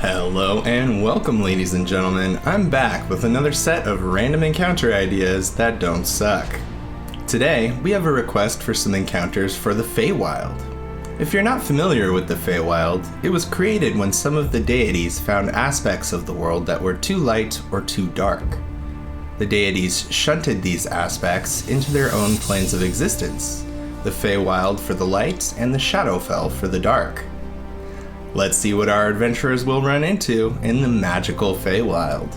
Hello and welcome, ladies and gentlemen. I'm back with another set of random encounter ideas that don't suck. Today, we have a request for some encounters for the Feywild. If you're not familiar with the Feywild, it was created when some of the deities found aspects of the world that were too light or too dark. The deities shunted these aspects into their own planes of existence, the Feywild for the light and the Shadowfell for the dark. Let's see what our adventurers will run into in the magical Feywild.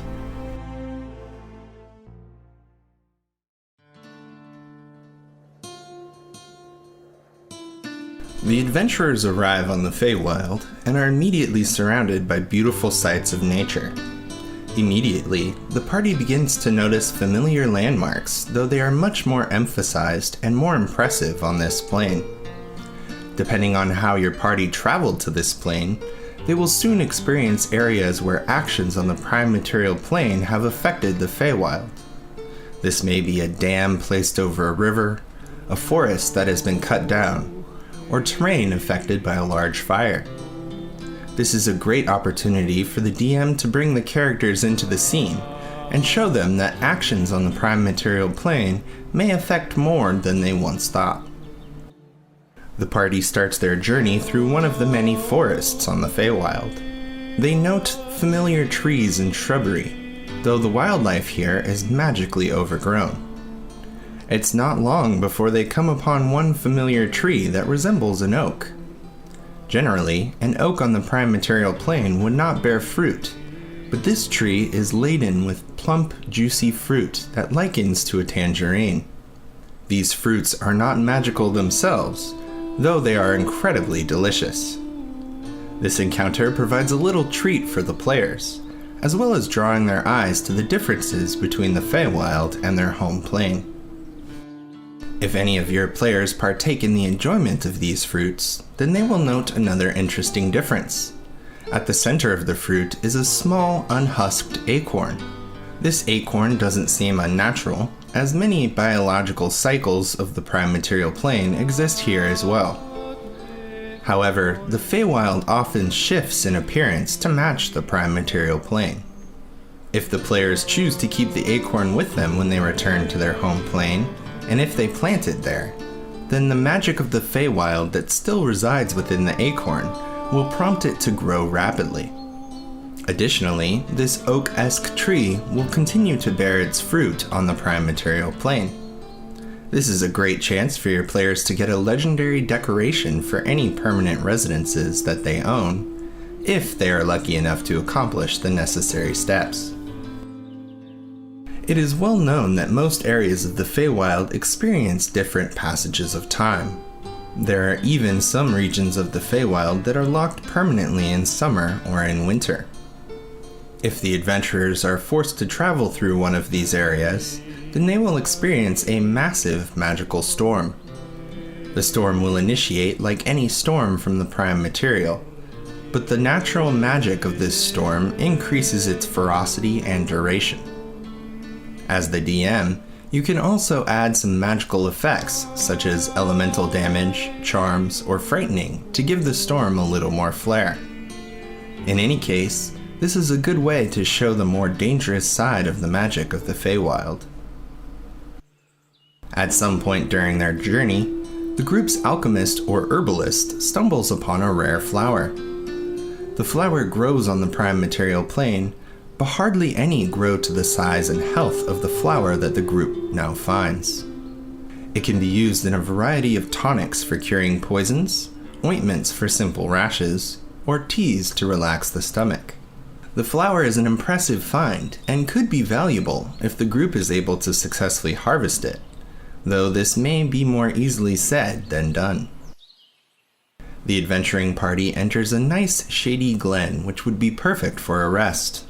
The adventurers arrive on the Feywild and are immediately surrounded by beautiful sights of nature. Immediately, the party begins to notice familiar landmarks, though they are much more emphasized and more impressive on this plane. Depending on how your party traveled to this plane, they will soon experience areas where actions on the prime material plane have affected the Feywild. This may be a dam placed over a river, a forest that has been cut down, or terrain affected by a large fire. This is a great opportunity for the DM to bring the characters into the scene and show them that actions on the prime material plane may affect more than they once thought. The party starts their journey through one of the many forests on the Feywild. They note familiar trees and shrubbery, though the wildlife here is magically overgrown. It's not long before they come upon one familiar tree that resembles an oak. Generally, an oak on the prime material plane would not bear fruit, but this tree is laden with plump, juicy fruit that likens to a tangerine. These fruits are not magical themselves, though they are incredibly delicious. This encounter provides a little treat for the players, as well as drawing their eyes to the differences between the Feywild and their home plane. If any of your players partake in the enjoyment of these fruits, then they will note another interesting difference. At the center of the fruit is a small, unhusked acorn. This acorn doesn't seem unnatural, as many biological cycles of the prime material plane exist here as well. However, the Feywild often shifts in appearance to match the prime material plane. If the players choose to keep the acorn with them when they return to their home plane, and if they plant it there, then the magic of the Feywild that still resides within the acorn will prompt it to grow rapidly. Additionally, this oak-esque tree will continue to bear its fruit on the prime material plane. This is a great chance for your players to get a legendary decoration for any permanent residences that they own, if they are lucky enough to accomplish the necessary steps. It is well known that most areas of the Feywild experience different passages of time. There are even some regions of the Feywild that are locked permanently in summer or in winter. If the adventurers are forced to travel through one of these areas, then they will experience a massive magical storm. The storm will initiate like any storm from the prime material, but the natural magic of this storm increases its ferocity and duration. As the DM, you can also add some magical effects, such as elemental damage, charms, or frightening, to give the storm a little more flair. In any case, this is a good way to show the more dangerous side of the magic of the Feywild. At some point during their journey, the group's alchemist or herbalist stumbles upon a rare flower. The flower grows on the prime material plane, but hardly any grow to the size and health of the flower that the group now finds. It can be used in a variety of tonics for curing poisons, ointments for simple rashes, or teas to relax the stomach. The flower is an impressive find and could be valuable if the group is able to successfully harvest it, though this may be more easily said than done. The adventuring party enters a nice shady glen which would be perfect for a rest.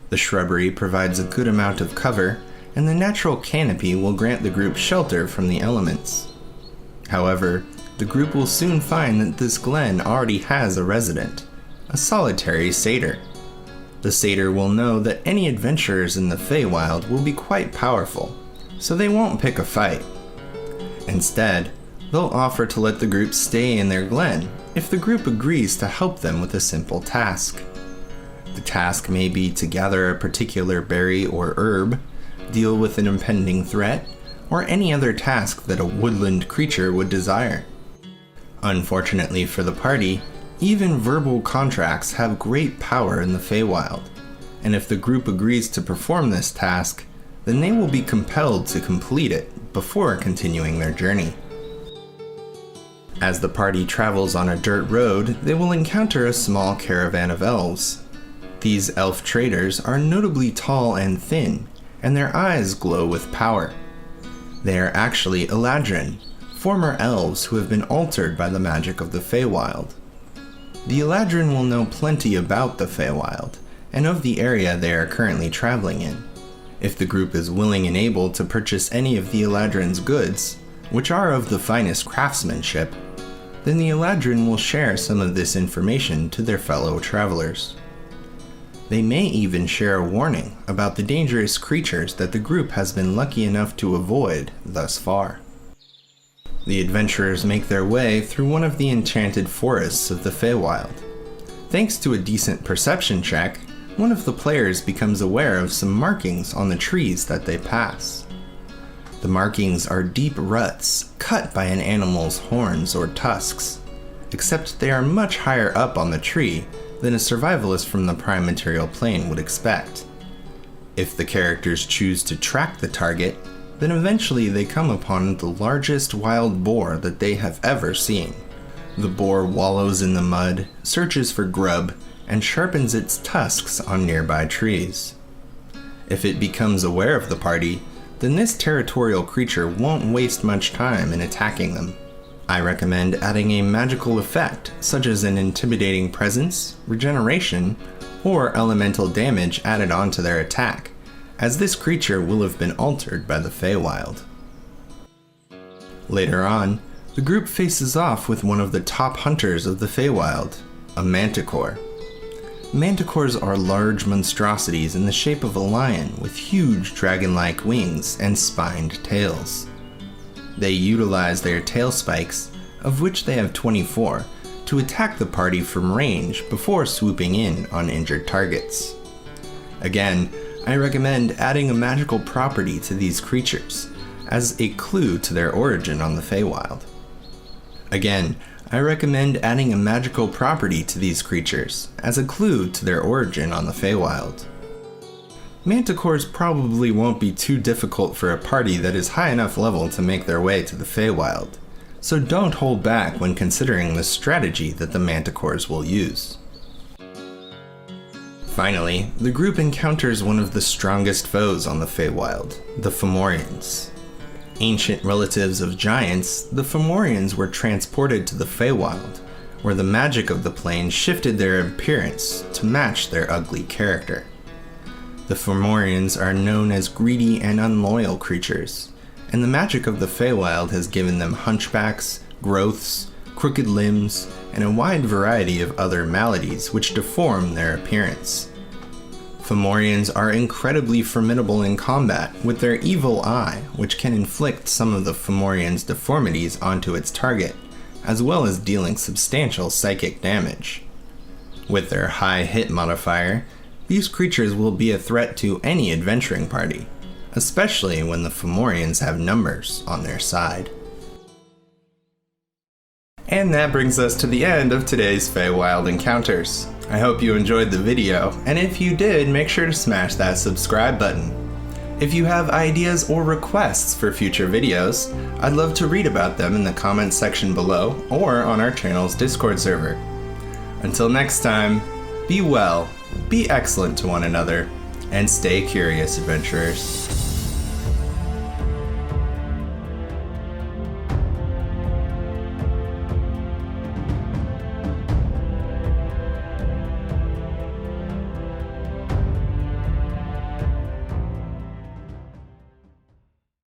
The shrubbery provides a good amount of cover, and the natural canopy will grant the group shelter from the elements. However, the group will soon find that this glen already has a resident, a solitary satyr. The satyr will know that any adventurers in the Feywild will be quite powerful, so they won't pick a fight. Instead, they'll offer to let the group stay in their glen if the group agrees to help them with a simple task. The task may be to gather a particular berry or herb, deal with an impending threat, or any other task that a woodland creature would desire. Unfortunately for the party, even verbal contracts have great power in the Feywild, and if the group agrees to perform this task, then they will be compelled to complete it before continuing their journey. As the party travels on a dirt road, they will encounter a small caravan of elves. These elf traders are notably tall and thin, and their eyes glow with power. They are actually Eladrin, former elves who have been altered by the magic of the Feywild. The Eladrin will know plenty about the Feywild, and of the area they are currently traveling in. If the group is willing and able to purchase any of the Eladrin's goods, which are of the finest craftsmanship, then the Eladrin will share some of this information to their fellow travelers. They may even share a warning about the dangerous creatures that the group has been lucky enough to avoid thus far. The adventurers make their way through one of the enchanted forests of the Feywild. Thanks to a decent perception check, one of the players becomes aware of some markings on the trees that they pass. The markings are deep ruts cut by an animal's horns or tusks, except they are much higher up on the tree than a survivalist from the prime material plane would expect. If the characters choose to track the target, then eventually they come upon the largest wild boar that they have ever seen. The boar wallows in the mud, searches for grub, and sharpens its tusks on nearby trees. If it becomes aware of the party, then this territorial creature won't waste much time in attacking them. I recommend adding a magical effect, such as an intimidating presence, regeneration, or elemental damage added onto their attack, as this creature will have been altered by the Feywild. Later on, the group faces off with one of the top hunters of the Feywild, a manticore. Manticores are large monstrosities in the shape of a lion with huge dragon-like wings and spined tails. They utilize their tail spikes, of which they have 24, to attack the party from range before swooping in on injured targets. Again, I recommend adding a magical property to these creatures, as a clue to their origin on the Feywild. Again, I recommend adding a magical property to these creatures, as a clue to their origin on the Feywild. Manticores probably won't be too difficult for a party that is high enough level to make their way to the Feywild, so don't hold back when considering the strategy that the manticores will use. Finally, the group encounters one of the strongest foes on the Feywild, the Fomorians. Ancient relatives of giants, the Fomorians were transported to the Feywild, where the magic of the plane shifted their appearance to match their ugly character. The Fomorians are known as greedy and unloyal creatures, and the magic of the Feywild has given them hunchbacks, growths, crooked limbs, and a wide variety of other maladies which deform their appearance. Fomorians are incredibly formidable in combat with their evil eye, which can inflict some of the Fomorians' deformities onto its target, as well as dealing substantial psychic damage. With their high hit modifier, these creatures will be a threat to any adventuring party, especially when the Fomorians have numbers on their side. And that brings us to the end of today's Feywild Encounters. I hope you enjoyed the video, and if you did, make sure to smash that subscribe button. If you have ideas or requests for future videos, I'd love to read about them in the comments section below or on our channel's Discord server. Until next time, be well, be excellent to one another, and stay curious, adventurers.